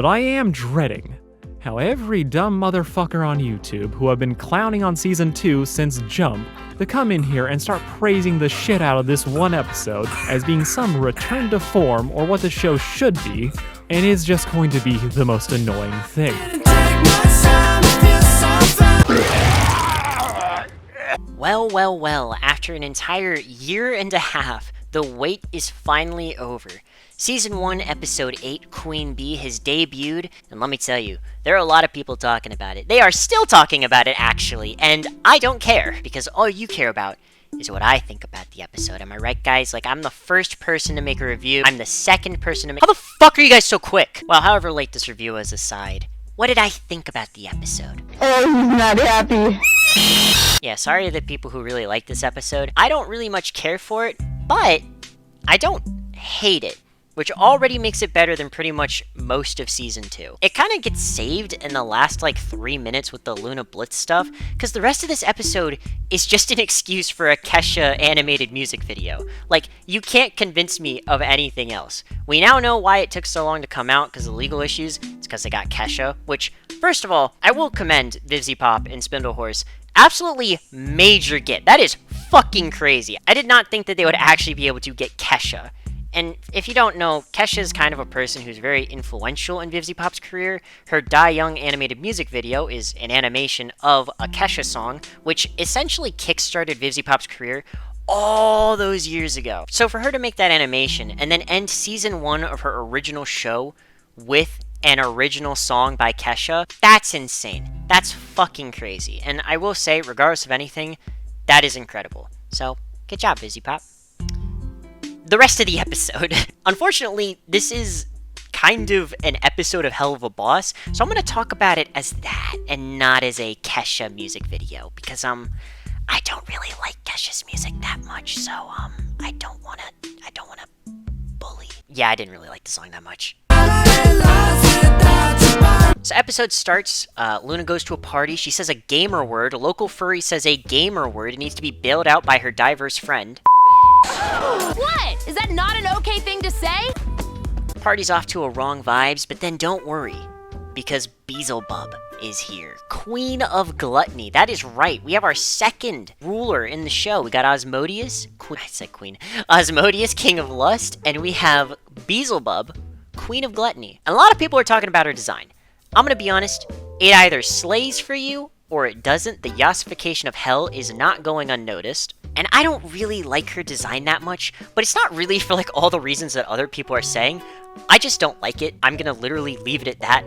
but I am dreading how every dumb motherfucker on YouTube who have been clowning on Season 2 since Jump to come in here and start praising the shit out of this one episode as being some return to form or what the show should be, and is just going to be the most annoying thing. Well, after an entire year and a half, the wait is finally over. Season 1, Episode 8, Queen Bee, has debuted, and let me tell you, there are a lot of people talking about it. They are still talking about it, actually, and I don't care, because all you care about is what I think about the episode. Am I right, guys? Like, I'm the first person to make a review. I'm the second person to make— How the fuck are you guys so quick? Well, however late this review is aside, what did I think about the episode? Oh, he's not happy. Yeah, sorry to the people who really like this episode. I don't really much care for it, but I don't hate it, which already makes it better than pretty much most of Season 2. It kind of gets saved in the last, 3 minutes with the Luna Blitz stuff, because the rest of this episode is just an excuse for a Kesha animated music video. You can't convince me of anything else. We now know why it took so long to come out, because of legal issues. It's because they got Kesha, which, first of all, I will commend Beezlebub and Spindlehorse. Absolutely major get. That is fucking crazy. I did not think that they would actually be able to get Kesha. And if you don't know, Kesha is kind of a person who's very influential in Beezlebub's career. Her Die Young animated music video is an animation of a Kesha song, which essentially kickstarted Beezlebub's career all those years ago. So for her to make that animation and then end Season 1 of her original show with an original song by Kesha, that's insane. That's fucking crazy. And I will say, regardless of anything, that is incredible. So, good job, Beezlebub. The rest of the episode. Unfortunately, this is kind of an episode of Hell of a Boss, so I'm going to talk about it as that and not as a Kesha music video, because I don't really like Kesha's music that much, so I don't want to bully. Yeah, I didn't really like the song that much. So episode starts, Luna goes to a party, she says a gamer word, a local furry says a gamer word, it needs to be bailed out by her diverse friend. What? Is that not an okay thing to say? Party's off to a wrong vibes, but then don't worry, because Beezlebub is here. Queen of Gluttony. That is right. We have our second ruler in the show. We got Osmodeus, Osmodeus, King of Lust, and we have Beezlebub, Queen of Gluttony. And a lot of people are talking about her design. I'm gonna be honest, it either slays for you or it doesn't. The yassification of hell is not going unnoticed. And I don't really like her design that much, but it's not really for all the reasons that other people are saying. I just don't like it. I'm gonna literally leave it at that.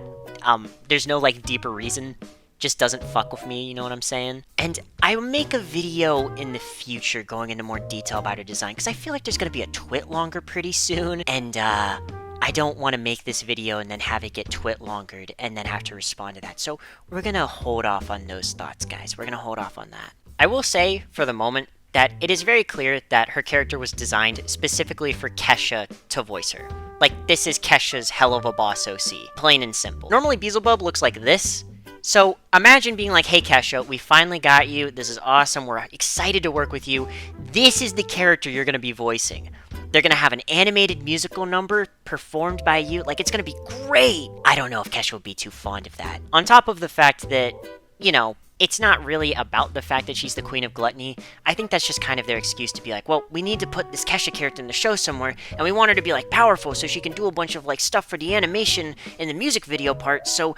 There's no deeper reason. Just doesn't fuck with me, you know what I'm saying? And I will make a video in the future going into more detail about her design, because I feel like there's gonna be a twit longer pretty soon, and I don't want to make this video and then have it get twit longered and then have to respond to that. So we're gonna hold off on those thoughts, guys. We're gonna hold off on that. I will say, for the moment, that it is very clear that her character was designed specifically for Kesha to voice her. This is Kesha's Hell of a Boss OC. Plain and simple. Normally, Beezlebub looks like this. So imagine being like, hey Kesha, we finally got you. This is awesome. We're excited to work with you. This is the character you're going to be voicing. They're going to have an animated musical number performed by you. It's going to be great. I don't know if Kesha would be too fond of that. On top of the fact that, it's not really about the fact that she's the Queen of Gluttony. I think that's just kind of their excuse to be like, well, we need to put this Kesha character in the show somewhere, and we want her to be powerful so she can do a bunch of stuff for the animation and the music video part. So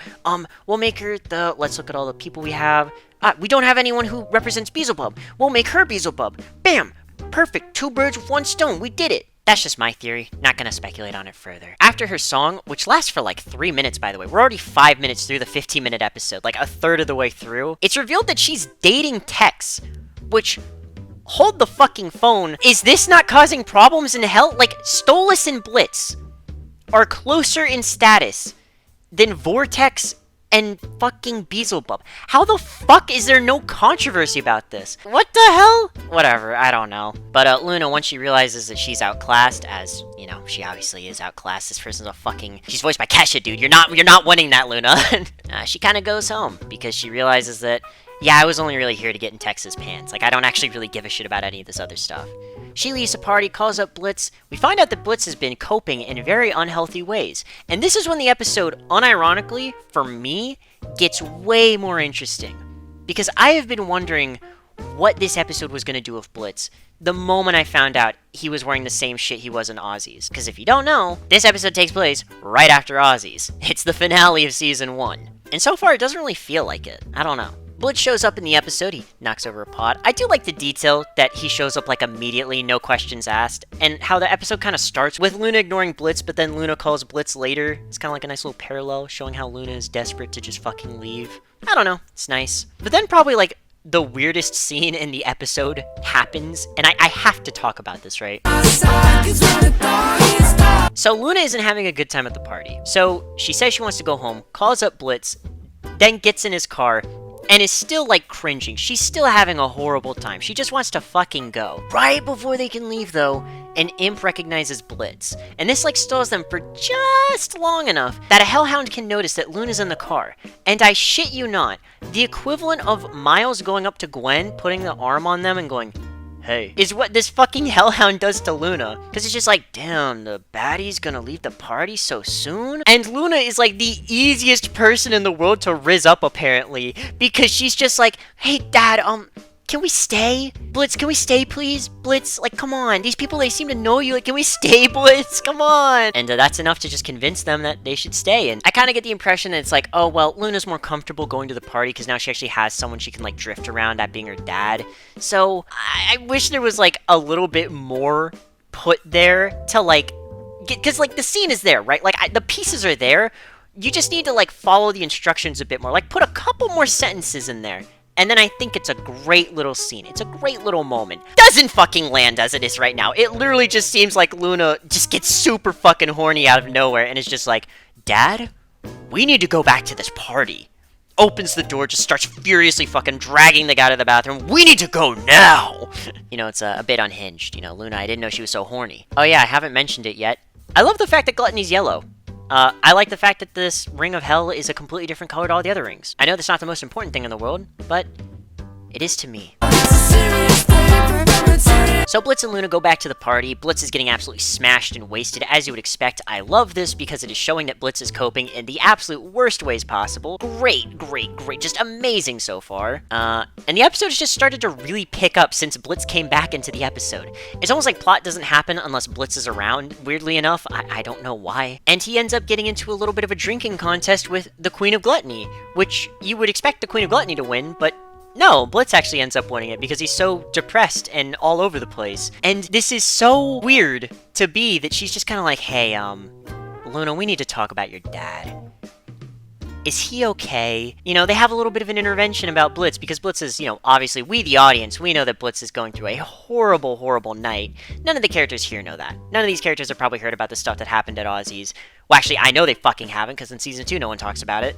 we'll make her let's look at all the people we have. We don't have anyone who represents Beezlebub. We'll make her Beezlebub. Bam! Perfect. 2 birds with 1 stone. We did it. That's just my theory. Not gonna speculate on it further. After her song, which lasts for 3 minutes, by the way, we're already 5 minutes through the 15-minute episode, a third of the way through, it's revealed that she's dating Tex, which, hold the fucking phone. Is this not causing problems in hell? Stolas and Blitz are closer in status than Vortex and fucking Beezlebub. How the fuck is there no controversy about this? What the hell? Whatever, I don't know. But Luna, once she realizes that she's outclassed, as, she obviously is outclassed, this person's she's voiced by Kesha, dude. You're not winning that, Luna. She kind of goes home, because she realizes that Yeah, I was only really here to get in Tex's pants. Like, I don't actually really give a shit about any of this other stuff. She leaves the party, calls up Blitz. We find out that Blitz has been coping in very unhealthy ways. And this is when the episode, unironically, for me, gets way more interesting. Because I have been wondering what this episode was going to do with Blitz the moment I found out he was wearing the same shit he was in Ozzy's. Because if you don't know, this episode takes place right after Ozzy's. It's the finale of Season 1. And so far, it doesn't really feel like it. I don't know. Blitz shows up in the episode, he knocks over a pot. I do like the detail that he shows up like immediately, no questions asked, and how the episode kind of starts with Luna ignoring Blitz, but then Luna calls Blitz later. It's kind of like a nice little parallel, showing how Luna is desperate to just fucking leave. I don't know, it's nice. But then probably like the weirdest scene in the episode happens, and I have to talk about this, right? So Luna isn't having a good time at the party. So she says she wants to go home, calls up Blitz, then gets in his car, and is still, like, cringing. She's still having a horrible time. She just wants to fucking go. Right before they can leave, though, an imp recognizes Blitz. And this, like, stalls them for just long enough that a hellhound can notice that Luna's in the car. And I shit you not, the equivalent of Miles going up to Gwen, putting the arm on them and going, hey, is what this fucking hellhound does to Luna. Because it's just like, damn, the baddie's gonna leave the party so soon? And Luna is like the easiest person in the world to rizz up, apparently. Because she's just like, hey, Dad, can we stay? Blitz, can we stay, please? Blitz, like, come on. These people, they seem to know you. Like, can we stay, Blitz? Come on. And that's enough to just convince them that they should stay. And I kind of get the impression that it's like, oh, well, Luna's more comfortable going to the party because now she actually has someone she can, like, drift around, that being her dad. So I wish there was, like, a little bit more put there to, like, because, like, the scene is there, right? Like, the pieces are there. You just need to, like, follow the instructions a bit more. Like, put a couple more sentences in there. And then I think it's a great little scene. It's a great little moment. Doesn't fucking land as it is right now. It literally just seems like Luna just gets super fucking horny out of nowhere and is just like, Dad, we need to go back to this party. Opens the door, just starts furiously fucking dragging the guy to the bathroom. We need to go now! You know, it's a bit unhinged. You know, Luna, I didn't know she was so horny. Oh yeah, I haven't mentioned it yet. I love the fact that Gluttony's yellow. I like the fact that this ring of hell is a completely different color to all the other rings. I know that's not the most important thing in the world, but it is to me. So Blitz and Luna go back to the party. Blitz is getting absolutely smashed and wasted, as you would expect. I love this because it is showing that Blitz is coping in the absolute worst ways possible. Great, great, great. Just amazing so far. And the episode has just started to really pick up since Blitz came back into the episode. It's almost like plot doesn't happen unless Blitz is around, weirdly enough. I don't know why. And he ends up getting into a little bit of a drinking contest with the Queen of Gluttony, which you would expect the Queen of Gluttony to win, but no, Blitz actually ends up winning it because he's so depressed and all over the place. And this is so weird to be that she's just kind of like, hey, Luna, we need to talk about your dad. Is he okay? You know, they have a little bit of an intervention about Blitz because Blitz is, you know, obviously we, the audience, we know that Blitz is going through a horrible, horrible night. None of the characters here know that. None of these characters have probably heard about the stuff that happened at Ozzy's. Well, actually, I know they fucking haven't because in Season 2, no one talks about it.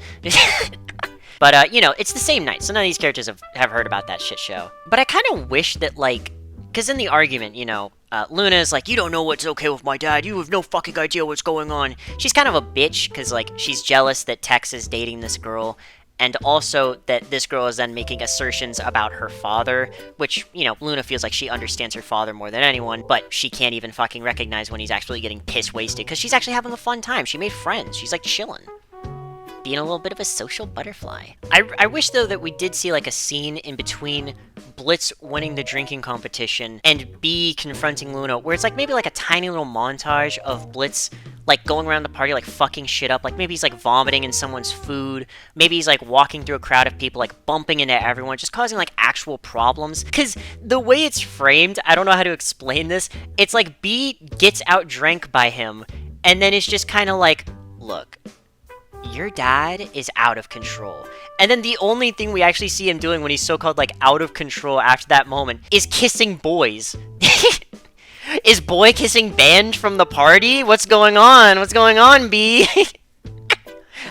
But, you know, it's the same night, so none of these characters have heard about that shit show. But I kind of wish that, like, because in the argument, you know, Luna is like, you don't know what's okay with my dad, you have no fucking idea what's going on. She's kind of a bitch, because, like, she's jealous that Tex is dating this girl, and also that this girl is then making assertions about her father, which, you know, Luna feels like she understands her father more than anyone, but she can't even fucking recognize when he's actually getting piss-wasted, because she's actually having a fun time. She made friends. She's, like, chilling. Being a little bit of a social butterfly. I wish, though, that we did see, like, a scene in between Blitz winning the drinking competition and B confronting Luna, where it's, like, maybe, like, a tiny little montage of Blitz, like, going around the party, like, fucking shit up. Like, maybe he's, like, vomiting in someone's food. Maybe he's, like, walking through a crowd of people, like, bumping into everyone, just causing, like, actual problems. Because the way it's framed, I don't know how to explain this. It's like B gets outdrank by him, and then it's just kind of like, look, your dad is out of control. And then the only thing we actually see him doing when he's so-called, like, out of control after that moment is kissing boys. Is boy kissing banned from the party? What's going on? What's going on, B?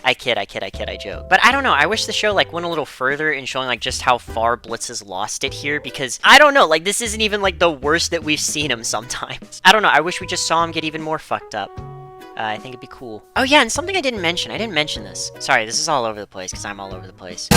I kid, I joke. But I don't know, I wish the show, like, went a little further in showing, like, just how far Blitz has lost it here, because, I don't know, like, this isn't even, like, the worst that we've seen him sometimes. I don't know, I wish we just saw him get even more fucked up. I think it'd be cool. Oh yeah, and something I didn't mention. I didn't mention this. Sorry, this is all over the place, because I'm all over the place.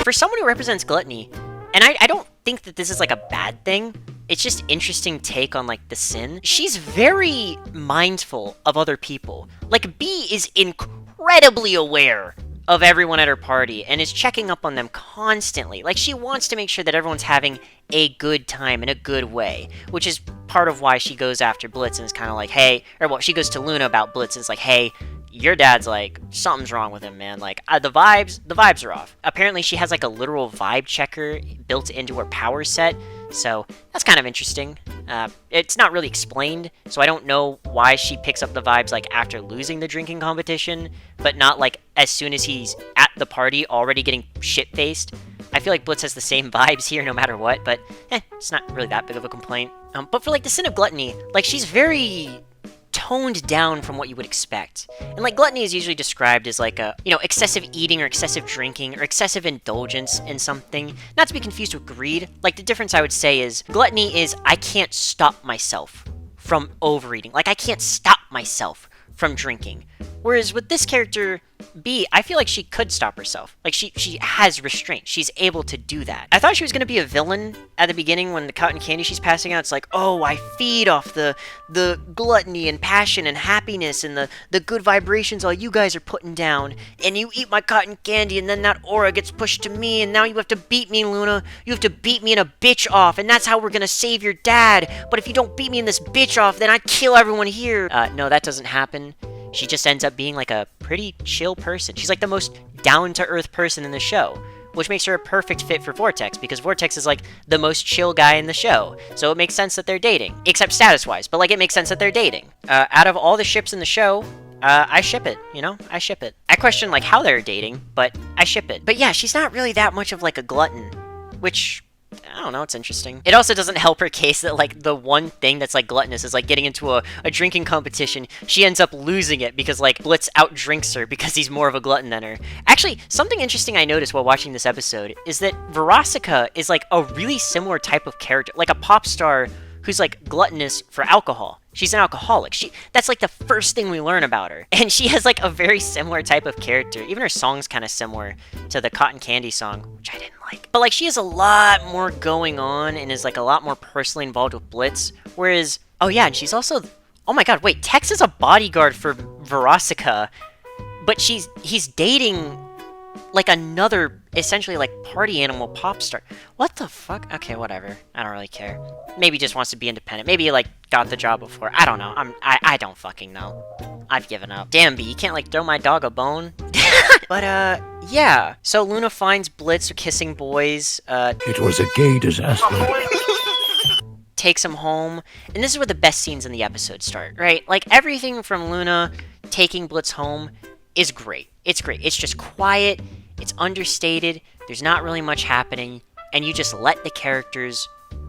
For someone who represents gluttony, and I don't think that this is like a bad thing, it's just interesting take on like the sin. She's very mindful of other people. Like, B is incredibly aware of everyone at her party and is checking up on them constantly. Like, she wants to make sure that everyone's having a good time in a good way, which is part of why she goes after Blitz and is kind of like, hey, or well, she goes to Luna about Blitz and is like, hey, your dad's like, something's wrong with him, man. Like, the vibes are off. Apparently she has like a literal vibe checker built into her power set, so that's kind of interesting. It's not really explained, so I don't know why she picks up the vibes like after losing the drinking competition, but not like as soon as he's at the party already getting shit-faced. I feel like Blitz has the same vibes here no matter what, but it's not really that big of a complaint. But for like the sin of gluttony, like, she's very toned down from what you would expect. And like, gluttony is usually described as like a, excessive eating or excessive drinking or excessive indulgence in something, not to be confused with greed. Like, the difference I would say is gluttony is I can't stop myself from overeating. Like, I can't stop myself from drinking. Whereas with this character, B, I feel like she could stop herself. Like, she has restraint. She's able to do that. I thought she was going to be a villain at the beginning when the cotton candy she's passing out, it's like, oh, I feed off the gluttony and passion and happiness and the good vibrations all you guys are putting down. And you eat my cotton candy and then that aura gets pushed to me and now you have to beat me, Luna. You have to beat me in a bitch off and that's how we're going to save your dad. But if you don't beat me in this bitch off, then I kill everyone here. No, that doesn't happen. She just ends up being like a pretty chill person. She's like the most down-to-earth person in the show, which makes her a perfect fit for Vortex, because Vortex is like the most chill guy in the show. So it makes sense that they're dating, except status-wise, but like, it makes sense that they're dating. Out of all the ships in the show, I ship it, I ship it. I question like how they're dating, but I ship it. But yeah, she's not really that much of like a glutton, which, I don't know, it's interesting. It also doesn't help her case that, like, the one thing that's, like, gluttonous is, like, getting into a drinking competition. She ends up losing it because, like, Blitz outdrinks her because he's more of a glutton than her. Actually, something interesting I noticed while watching this episode is that Verosika is, like, a really similar type of character. Like, a pop star who's, like, gluttonous for alcohol. She's an alcoholic. That's, like, the first thing we learn about her. And she has, like, a very similar type of character. Even her song's kind of similar to the Cotton Candy song, which I didn't like. But, like, she has a lot more going on and is, like, a lot more personally involved with Blitz. Whereas, oh yeah, and she's also, oh my god, wait, Tex is a bodyguard for Verosika, but he's dating, like, another, essentially, like, party animal pop star. What the fuck? Okay, whatever. I don't really care. Maybe he just wants to be independent. Maybe he, like, got the job before. I don't know. I don't fucking know. I've given up. Damn, B, you can't, like, throw my dog a bone? But, yeah. So Luna finds Blitz kissing boys. It was a gay disaster. Takes him home. And this is where the best scenes in the episode start, right? Like, everything from Luna taking Blitz home is great. It's great. It's just quiet. It's understated. There's not really much happening. And you just let the characters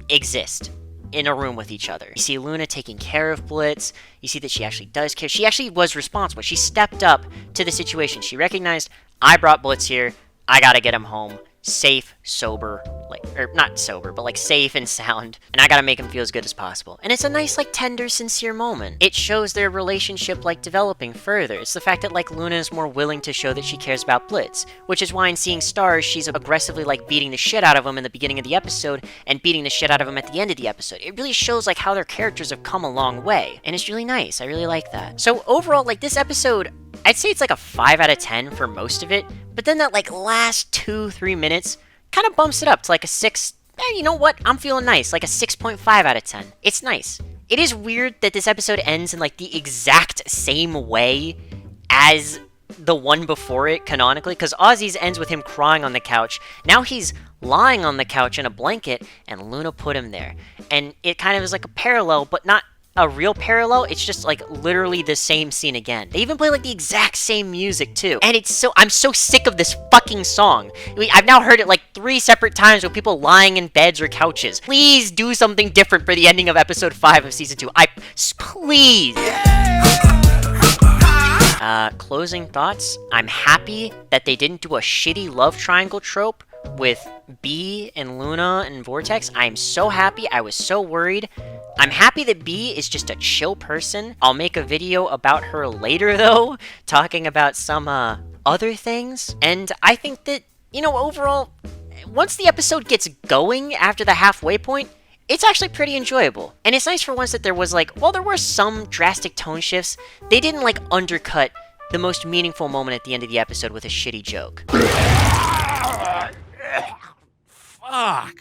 exist in a room with each other. You see Luna taking care of Blitz. You see that she actually does care. She actually was responsible. She stepped up to the situation. She recognized, I brought Blitz here. I gotta get him home. Safe, sober, like, or not sober, but like safe and sound, and I gotta make him feel as good as possible. And it's a nice, like, tender, sincere moment. It shows their relationship, like, developing further. It's the fact that, like, Luna is more willing to show that she cares about Blitz, which is why in Seeing Stars, she's aggressively, like, beating the shit out of him in the beginning of the episode, and beating the shit out of him at the end of the episode. It really shows, like, how their characters have come a long way, and it's really nice. I really like that. So overall, like, this episode, I'd say it's like a 5 out of 10 for most of it, but then that, like, last 2-3 minutes kind of bumps it up to like a 6. You know what? I'm feeling nice. Like a 6.5 out of 10. It's nice. It is weird that this episode ends in like the exact same way as the one before it, canonically, because Ozzy's ends with him crying on the couch. Now he's lying on the couch in a blanket, and Luna put him there. And it kind of is like a parallel, but not a real parallel. It's just like literally the same scene again. They even play like the exact same music too. And I'm so sick of this fucking song. I've now heard it like 3 separate times with people lying in beds or couches. Please do something different for the ending of episode 5 of season 2. Please. Closing thoughts. I'm happy that they didn't do a shitty love triangle trope with B and Luna and Vortex. I'm so happy. I was so worried. I'm happy that B is just a chill person. I'll make a video about her later, though, talking about some other things. And I think that, you know, overall, once the episode gets going after the halfway point, it's actually pretty enjoyable. And it's nice for once that there was like, while there were some drastic tone shifts, they didn't like undercut the most meaningful moment at the end of the episode with a shitty joke. Fuck.